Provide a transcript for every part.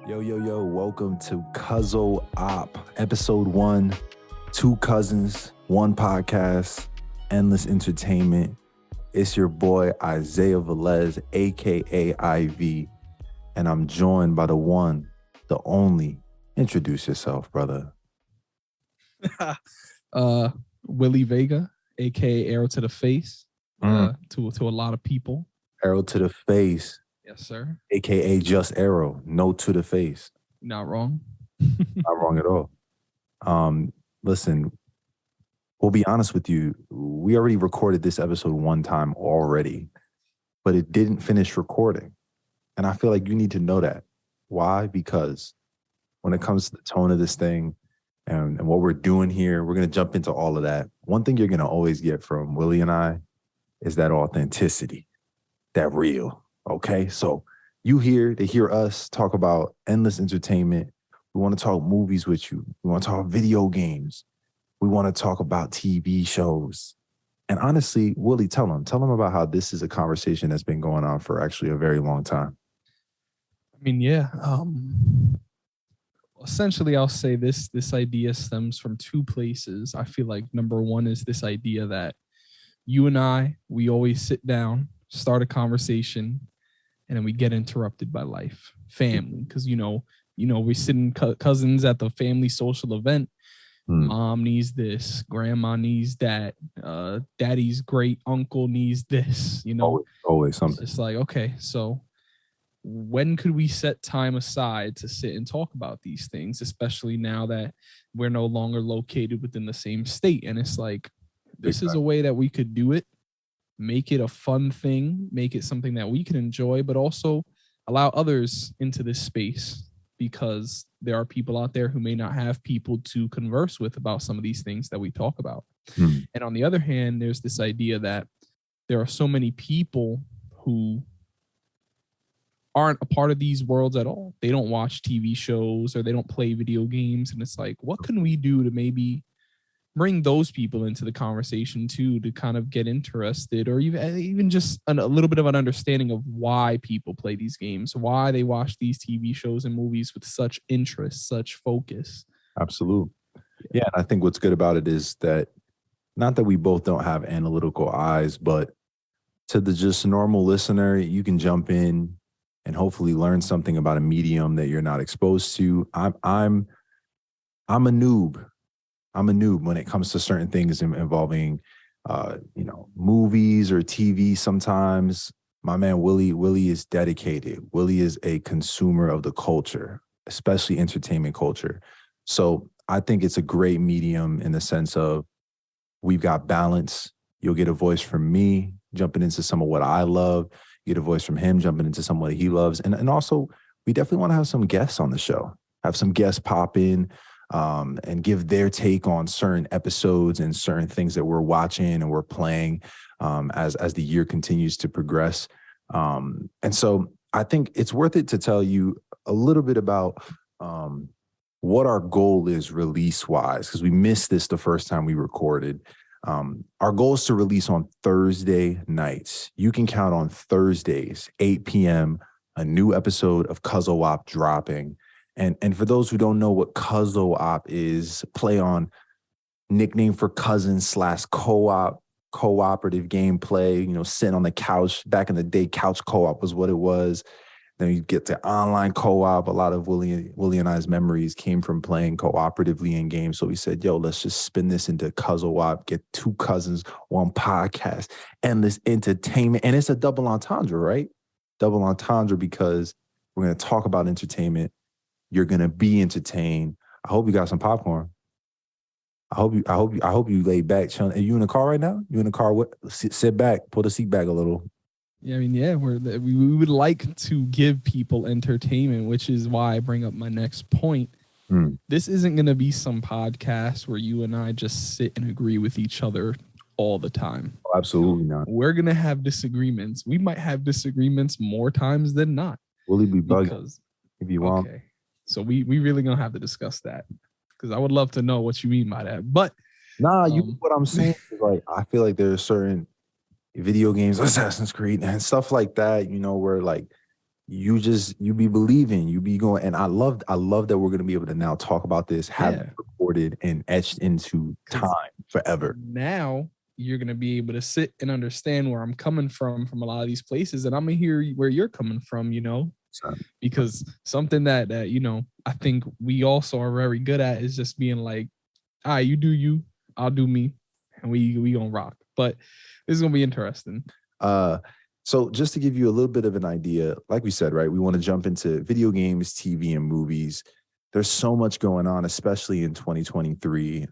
Yo, welcome to CUZZO-OP, episode 1, 2 cousins, 1 podcast, endless entertainment. It's your boy, Isaiah Velez, aka IV, and I'm joined by the one, the only. Introduce yourself, brother. Willie Vega, aka Arrow to the Face, to a lot of people. Arrow to the face. Yes, sir. AKA just Arrow, no to the face. Not wrong. Not wrong at all. Listen, we'll be honest with you. We already recorded this episode 1 time already, but it didn't finish recording. And I feel like you need to know that. Why? Because when it comes to the tone of this thing and what we're doing here, we're going to jump into all of that. One thing you're going to always get from Willie and I is that authenticity, that real. Okay, so you here to hear us talk about endless entertainment. We want to talk movies with you. We want to talk video games. We want to talk about TV shows. And honestly, Willie, tell them about how this is a conversation that's been going on for actually a very long time. I mean, yeah. Essentially, I'll say this idea stems from 2 places. I feel like number 1 is this idea that you and I, we always sit down, start a conversation, and then we get interrupted by life, family, because we're sitting cousins at the family social event. Mom needs this, grandma needs that, daddy's great uncle needs this. Always something. It's like, okay, so when could we set time aside to sit and talk about these things, especially now that we're no longer located within the same state? And it's like, this is a way that we could do it. Make it a fun thing, make it something that we can enjoy, but also allow others into this space, because there are people out there who may not have people to converse with about some of these things that we talk about. And on the other hand, there's this idea that there are so many people who aren't a part of these worlds at all. They don't watch TV shows or they don't play video games. And it's like, what can we do to maybe bring those people into the conversation too, to kind of get interested, or even just a little bit of an understanding of why people play these games, why they watch these TV shows and movies with such interest, such focus. Absolutely. Yeah. And I think what's good about it is that, not that we both don't have analytical eyes, but to the just normal listener, you can jump in and hopefully learn something about a medium that you're not exposed to. I'm a noob. I'm a noob when it comes to certain things involving, movies or TV. Sometimes my man Willie is dedicated. Willie is a consumer of the culture, especially entertainment culture. So I think it's a great medium in the sense of we've got balance. You'll get a voice from me jumping into some of what I love. You get a voice from him jumping into some of what he loves. And also, we definitely want to have some guests on the show. Have some guests pop in. And give their take on certain episodes and certain things that we're watching and we're playing as the year continues to progress. And so I think it's worth it to tell you a little bit about what our goal is release-wise, because we missed this the first time we recorded. Our goal is to release on Thursday nights. You can count on Thursdays, 8 p.m., a new episode of CUZZO-OP dropping. And for those who don't know what CUZZO-OP is, play on nickname for cousins / co-op, cooperative gameplay, sitting on the couch. Back in the day, couch co-op was what it was. Then you get to online co-op. A lot of Willie and I's memories came from playing cooperatively in games. So we said, let's just spin this into CUZZO-OP, get 2 cousins, 1 podcast, endless entertainment. And it's a double entendre, right? Double entendre, because we're going to talk about entertainment. You're gonna be entertained. I hope you got some popcorn. I hope you lay back. Are you in the car right now? You in the car? Sit back. Pull the seat back a little. Yeah, I mean, yeah, we would like to give people entertainment, which is why I bring up my next point. This isn't gonna be some podcast where you and I just sit and agree with each other all the time. Oh, absolutely not. We're gonna have disagreements. We might have disagreements more times than not. Will he be bugging if you want? Okay. So we really gonna have to discuss that, because I would love to know what you mean by that. But what I'm saying is, like, I feel like there are certain video games, Assassin's Creed and stuff like that, where like you be believing, you be going. And I love that we're gonna be able to now talk about this, have it recorded and etched into time forever. Now you're gonna be able to sit and understand where I'm coming from a lot of these places, and I'm gonna hear where you're coming from, because something that I think we also are very good at is just being like, all right, you do you, I'll do me, and we gonna rock. But this is gonna be interesting. So just to give you a little bit of an idea, like we said, right, we want to jump into video games, TV, and movies. There's so much going on, especially in 2023.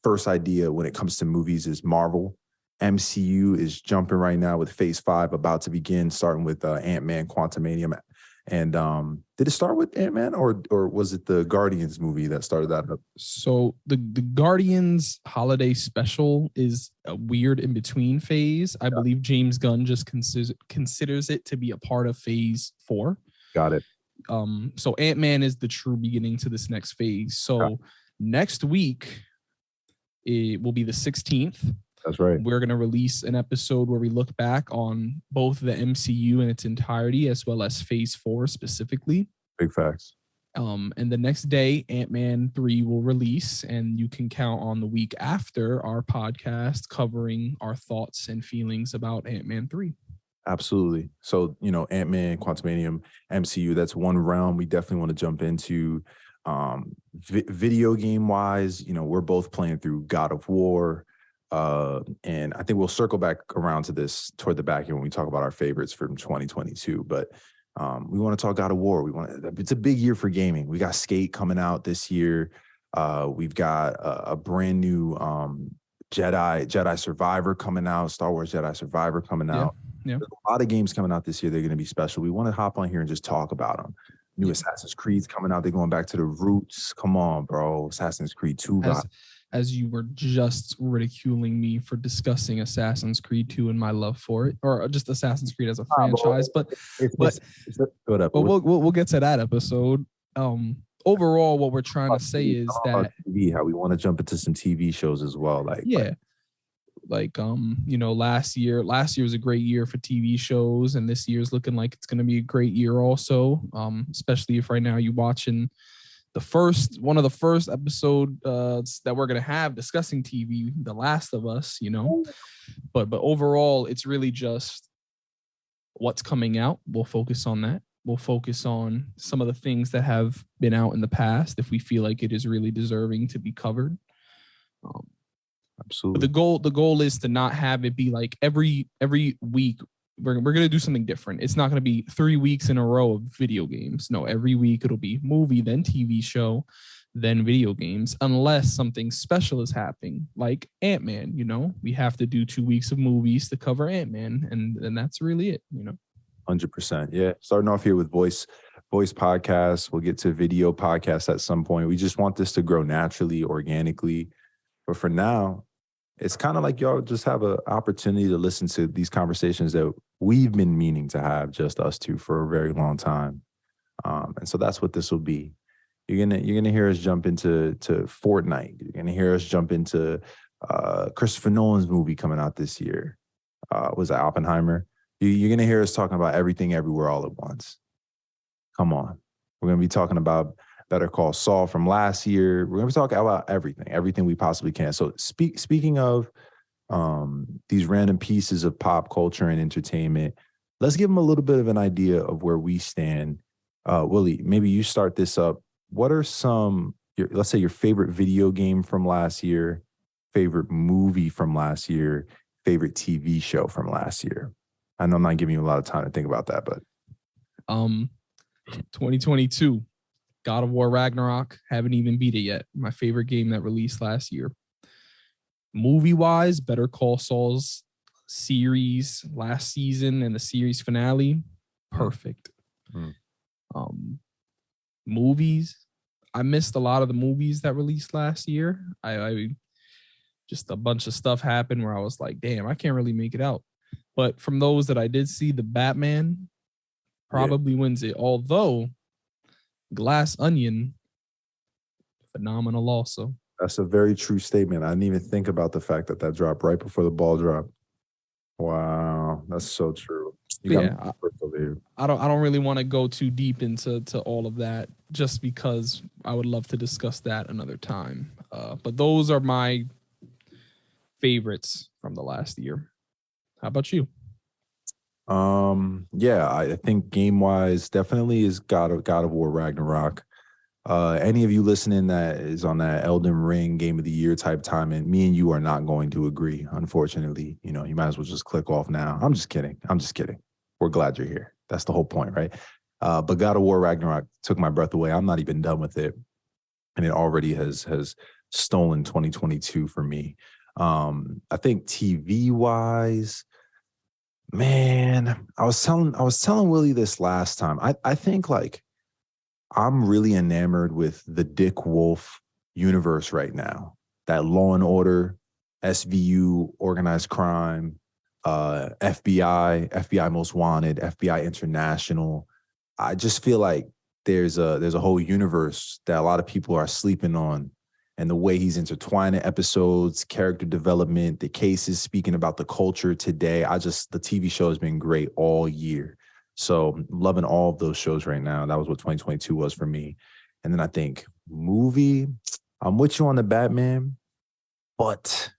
First idea when it comes to movies is Marvel. MCU is jumping right now with Phase 5 about to begin, starting with Ant-Man, Quantumanium. And did it start with Ant-Man or was it the Guardians movie that started that up? So the Guardians holiday special is a weird in-between phase. I believe James Gunn just considers it to be a part of Phase 4. Got it. So Ant-Man is the true beginning to this next phase. So next week, it will be the 16th. That's right. We're going to release an episode where we look back on both the MCU in its entirety as well as Phase 4 specifically. Big facts. And the next day, Ant-Man 3 will release, and you can count on the week after our podcast covering our thoughts and feelings about Ant-Man 3. Absolutely. So, Ant-Man, Quantumanium, MCU, that's one realm we definitely want to jump into. Video game wise, we're both playing through God of War. And I think we'll circle back around to this toward the back here when we talk about our favorites from 2022. But we want to talk God of War. It's a big year for gaming. We got Skate coming out this year. We've got a brand new Jedi Survivor coming out, Star Wars Jedi Survivor coming out. Yeah. There's a lot of games coming out this year. They're going to be special. We want to hop on here and just talk about them. New Assassin's Creed's coming out. They're going back to the roots. Come on, bro. Assassin's Creed 2. As you were just ridiculing me for discussing Assassin's Creed 2 and my love for it, or just Assassin's Creed as a franchise, but we'll get to that episode. Overall, what we're trying to say is that TV, how we want to jump into some TV shows as well. Last year was a great year for TV shows, and this year's looking like it's going to be a great year also. Especially if right now you're watching one of the first episodes that we're going to have discussing TV, The Last of Us, but overall, it's really just what's coming out. We'll focus on that. We'll focus on some of the things that have been out in the past if we feel like it is really deserving to be covered. Absolutely. But the goal is to not have it be like every week we're going to do something different. It's not going to be 3 weeks in a row of video games. No, every week it'll be movie, then TV show, then video games, unless something special is happening, like Ant-Man. We have to do 2 weeks of movies to cover Ant-Man, and that's really it. 100%. Yeah. Starting off here with voice podcasts. We'll get to video podcasts at some point. We just want this to grow naturally, organically. But for now, it's kind of like y'all just have an opportunity to listen to these conversations that we've been meaning to have, just us two, for a very long time. And so that's what this will be. You're gonna hear us jump into Fortnite. You're gonna hear us jump into Christopher Nolan's movie coming out this year. Was it Oppenheimer? You're gonna hear us talking about everything, everywhere, all at once. Come on, we're gonna be talking about Better Call Saul from last year. We're going to talk about everything we possibly can. So speaking of these random pieces of pop culture and entertainment, let's give them a little bit of an idea of where we stand. Willie, maybe you start this up. What are let's say your favorite video game from last year, favorite movie from last year, favorite TV show from last year? I know I'm not giving you a lot of time to think about that, but 2022. God of War Ragnarok, haven't even beat it yet. My favorite game that released last year. Movie-wise, Better Call Saul's series last season and the series finale, perfect. Movies, I missed a lot of the movies that released last year. I just a bunch of stuff happened where I was like, damn, I can't really make it out. But from those that I did see, the Batman probably wins it. Although Glass Onion, phenomenal also. That's a very true statement. I didn't even think about the fact that dropped right before the ball dropped. Wow, that's so true. You got me over here. I don't really want to go too deep into all of that, just because I would love to discuss that another time. But those are my favorites from the last year. How about you? Yeah, I think game wise, definitely is God of War Ragnarok. Any of you listening that is on that Elden Ring Game of the Year type time, and me and you are not going to agree, unfortunately. You know, you might as well just click off now. I'm just kidding. I'm just kidding. We're glad you're here. That's the whole point, right? But God of War Ragnarok took my breath away. I'm not even done with it, and it already has stolen 2022 for me. I think TV wise, man, I was telling Willie this last time. I think like I'm really enamored with the Dick Wolf universe right now. That Law and Order, SVU, organized crime, FBI Most Wanted, FBI International. I just feel like there's a whole universe that a lot of people are sleeping on, and the way he's intertwining episodes, character development, the cases, speaking about the culture today. The TV show has been great all year. So loving all of those shows right now. That was what 2022 was for me. And then I think movie, I'm with you on the Batman, but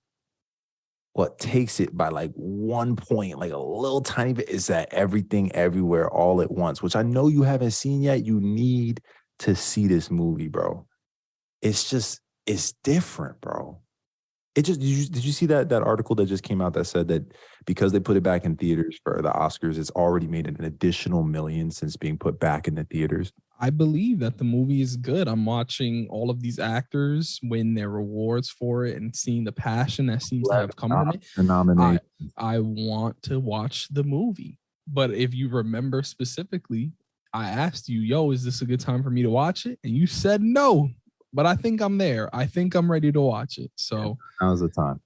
what takes it by like 1 point, like a little tiny bit, is that Everything Everywhere All at Once, which I know you haven't seen yet. You need to see this movie, bro. It's different, bro. Did you see that article that just came out that said that because they put it back in theaters for the Oscars, it's already made an additional million since being put back in the theaters? I believe that the movie is good. I'm watching all of these actors win their rewards for it and seeing the passion that seems to have come from it. The nomination. I want to watch the movie. But if you remember specifically, I asked you, yo, is this a good time for me to watch it? And you said no. But I think I'm there. I think I'm ready to watch it. So now's the time.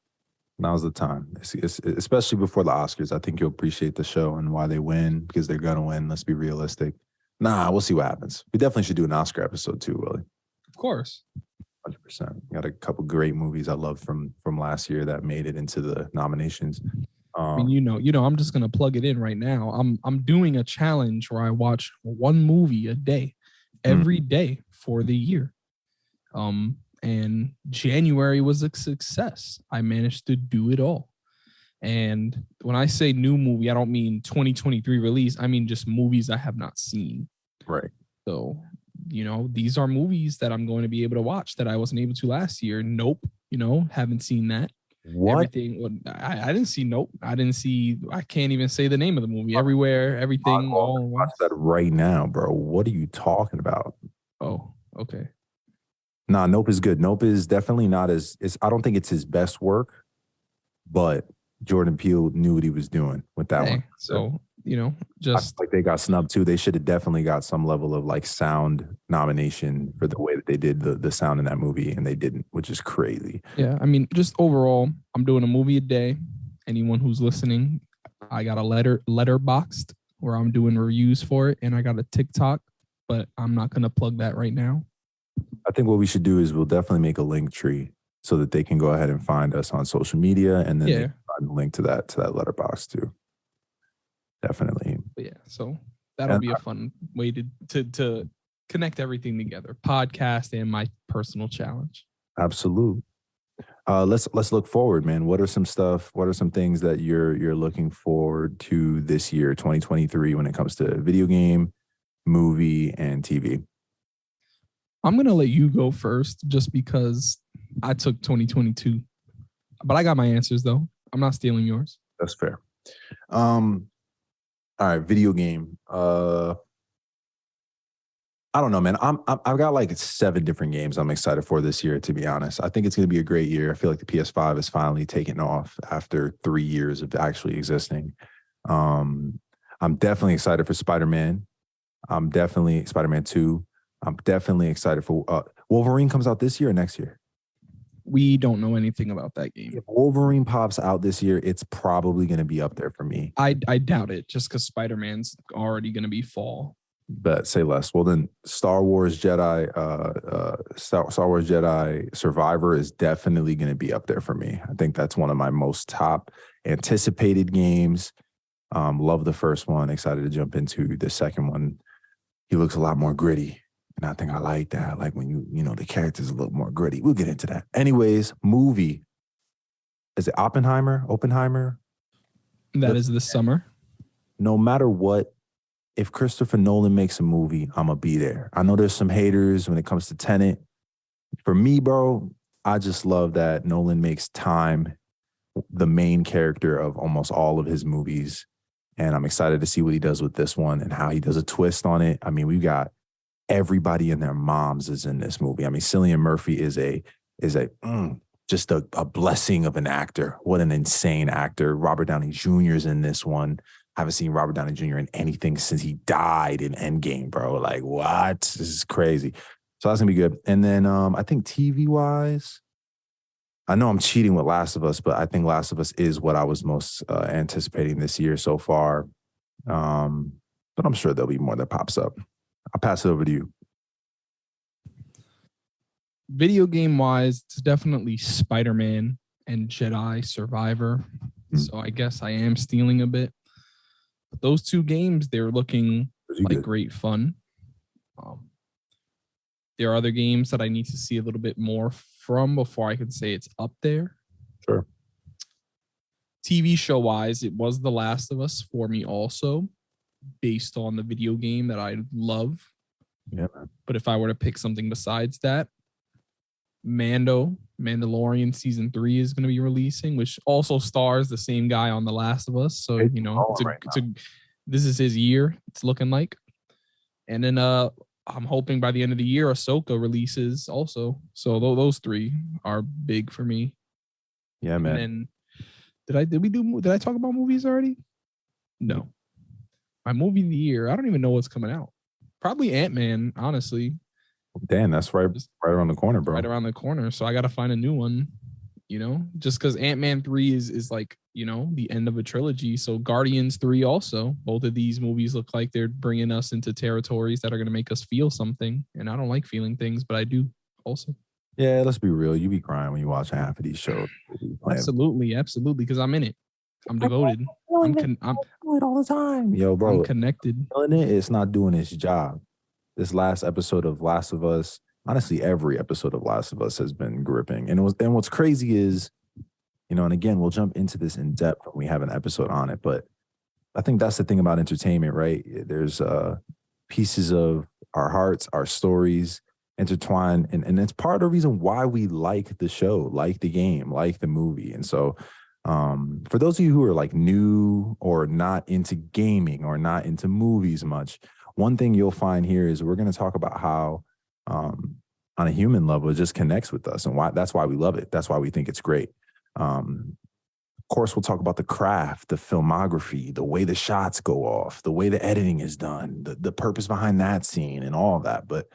Now's the time. Especially before the Oscars. I think you'll appreciate the show and why they win, because they're gonna win. Let's be realistic. Nah, we'll see what happens. We definitely should do an Oscar episode too, Willie. of course. 100%. Got a couple great movies I love from last year that made it into the nominations. I mean, I'm just gonna plug it in right now. I'm doing a challenge where I watch one movie a day, every day for the year. And January was a success. I managed to do it all. And when I say new movie, I don't mean 2023 release. I mean just movies I have not seen. Right. So, these are movies that I'm going to be able to watch that I wasn't able to last year. Nope. Haven't seen that. What? Everything. I didn't see Nope. I can't even say the name of the movie. Everywhere, everything. All watch that right now, bro. What are you talking about? Oh, okay. Nah, Nope is good. Nope is definitely not I don't think it's his best work, but Jordan Peele knew what he was doing with that one. So, just like they got snubbed too. They should have definitely got some level of like sound nomination for the way that they did the sound in that movie, and they didn't, which is crazy. Yeah, I mean, just overall, I'm doing a movie a day. Anyone who's listening, I got a letterboxed where I'm doing reviews for it, and I got a TikTok, but I'm not gonna plug that right now. I think what we should do is we'll definitely make a link tree so that they can go ahead and find us on social media, and then they can find the link to that letterbox too. Definitely. But yeah, so that'll be a fun way to connect everything together, podcast and my personal challenge. Absolutely. Let's look forward, man. What are some things that you're looking forward to this year, 2023, when it comes to video game, movie, and TV? I'm going to let you go first just because I took 2022. But I got my answers, though. I'm not stealing yours. That's fair. All right, video game. I don't know, man. I've got like 7 different games I'm excited for this year, to be honest. I think it's going to be a great year. I feel like the PS5 is finally taking off after 3 years of actually existing. I'm definitely excited for Spider-Man. I'm definitely Spider-Man 2. I'm definitely excited for Wolverine. Comes out this year or next year? We don't know anything about that game. If Wolverine pops out this year, it's probably going to be up there for me. I doubt it, just because Spider-Man's already going to be fall. But say less. Well, then Star Wars Jedi Survivor is definitely going to be up there for me. I think that's one of my most top anticipated games. Love the first one. Excited to jump into the second one. He looks a lot more gritty. And I think I like that. I like when the character's a little more gritty. We'll get into that. Anyways, movie. Is it Oppenheimer? That is this summer. No matter what, if Christopher Nolan makes a movie, I'm going to be there. I know there's some haters when it comes to Tenet. For me, bro, I just love that Nolan makes time the main character of almost all of his movies. And I'm excited to see what he does with this one and how he does a twist on it. I mean, we've got everybody and their moms is in this movie. I mean, Cillian Murphy is just a blessing of an actor. What an insane actor. Robert Downey Jr. is in this one. I haven't seen Robert Downey Jr. in anything since he died in Endgame, bro. Like, what? This is crazy. So that's gonna be good. And then I think TV-wise, I know I'm cheating with Last of Us, but I think Last of Us is what I was most anticipating this year so far. But I'm sure there'll be more that pops up. I'll pass it over to you. Video game wise, it's definitely Spider-Man and Jedi Survivor. So I guess I am stealing a bit. But those two games, they're looking like great fun. There are other games that I need to see a little bit more from before I can say it's up there. Sure. TV show wise, it was The Last of Us for me also, based on the video game that I love. Yeah. But if I were to pick something besides that, Mandalorian season 3 is going to be releasing, which also stars the same guy on The Last of Us. So, this is his year. It's looking like. And then I'm hoping by the end of the year, Ahsoka releases also. So those three are big for me. Yeah, man. And did I talk about movies already? No. My movie of the year, I don't even know what's coming out. Probably Ant-Man, honestly. Damn, that's right around the corner, bro. Right around the corner. So I got to find a new one, just because Ant-Man 3 is like, the end of a trilogy. So Guardians 3 also, both of these movies look like they're bringing us into territories that are going to make us feel something. And I don't like feeling things, but I do also. Yeah, let's be real. You be crying when you watch half of these shows. Absolutely. Because I'm in it. I'm devoted. I'm it all the time. Yo, bro. I'm connected. It's not doing its job. This last episode of Last of Us, honestly, every episode of Last of Us has been gripping. And what's crazy is, and again, we'll jump into this in depth when we have an episode on it. But I think that's the thing about entertainment, right? There's pieces of our hearts, our stories intertwined. And it's part of the reason why we like the show, like the game, like the movie. And so for those of you who are like new or not into gaming or not into movies much, one thing you'll find here is we're going to talk about how on a human level, it just connects with us and that's why we love it. That's why we think it's great. Of course, we'll talk about the craft, the filmography, the way the shots go off, the way the editing is done, the purpose behind that scene and all of that. But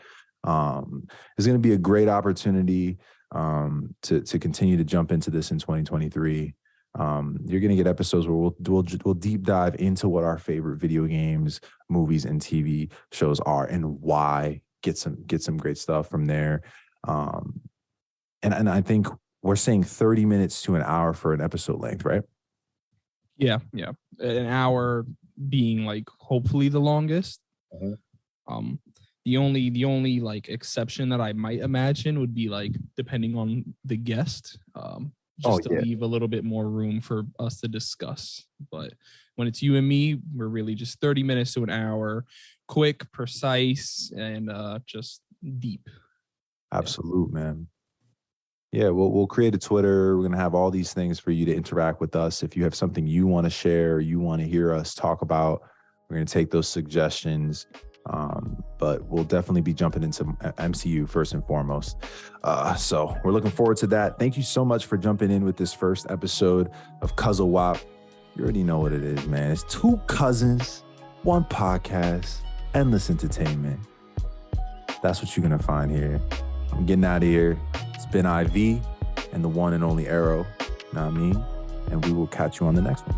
it's going to be a great opportunity to continue to jump into this in 2023. You're going to get episodes where we'll deep dive into what our favorite video games, movies, and TV shows are and why. Get some great stuff from there. And I think we're saying 30 minutes to an hour for an episode length, right? Yeah. An hour being like hopefully the longest. Mm-hmm. The only like exception that I might imagine would be like depending on the guest. Leave a little bit more room for us to discuss. But when it's you and me, we're really just 30 minutes to an hour, quick, precise, and just deep. Absolute, man. Yeah, we'll create a Twitter. We're going to have all these things for you to interact with us. If you have something you want to share, you want to hear us talk about, we're going to take those suggestions. But we'll definitely be jumping into MCU first and foremost. So we're looking forward to that. Thank you so much for jumping in with this first episode of CUZZO-OP. You already know what it is, man. It's two cousins, one podcast, endless entertainment. That's what you're going to find here. I'm getting out of here. It's been IV and the one and only Arrow. Know what I mean? And we will catch you on the next one.